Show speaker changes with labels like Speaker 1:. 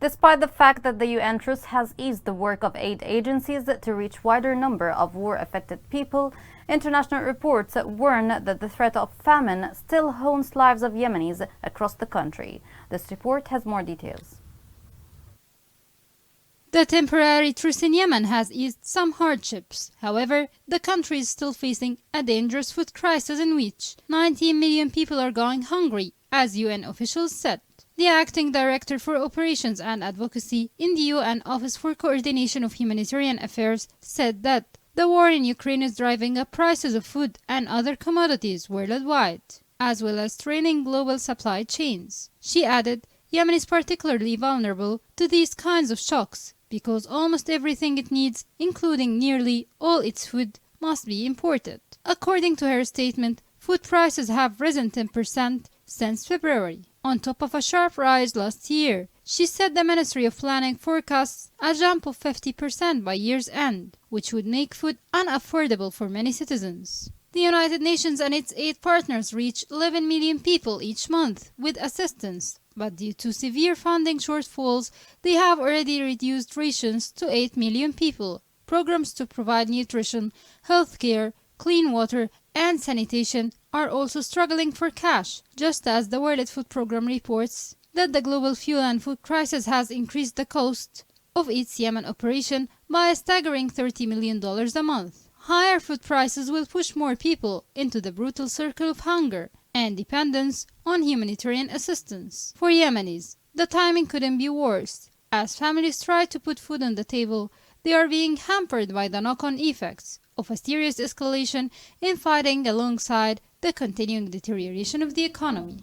Speaker 1: Despite the fact that the UN truce has eased the work of aid agencies to reach wider number of war-affected people, international reports warn that the threat of famine still haunts lives of Yemenis across the country. This report has more details.
Speaker 2: The temporary truce in Yemen has eased some hardships. However, the country is still facing a dangerous food crisis in which 19 million people are going hungry, as UN officials said. The acting director for operations and advocacy in the UN Office for Coordination of Humanitarian Affairs said that the war in Ukraine is driving up prices of food and other commodities worldwide, as well as straining global supply chains. She added, Yemen is particularly vulnerable to these kinds of shocks because almost everything it needs, including nearly all its food, must be imported. According to her statement, food prices have risen 10% since February, on top of a sharp rise last year. She said the Ministry of Planning forecasts a jump of 50% by year's end, which would make food unaffordable for many citizens. The United Nations and its aid partners reach 11 million people each month with assistance, but due to severe funding shortfalls, they have already reduced rations to 8 million people. Programs to provide nutrition, health care, clean water, and sanitation are also struggling for cash, just as the World Food Programme reports that the global fuel and food crisis has increased the cost of its Yemen operation by a staggering $30 million a month. Higher food prices will push more people into the brutal circle of hunger and dependence on humanitarian assistance. For Yemenis, the timing couldn't be worse. As families try to put food on the table, they are being hampered by the knock-on effects of a serious escalation in fighting alongside the continuing deterioration of the economy.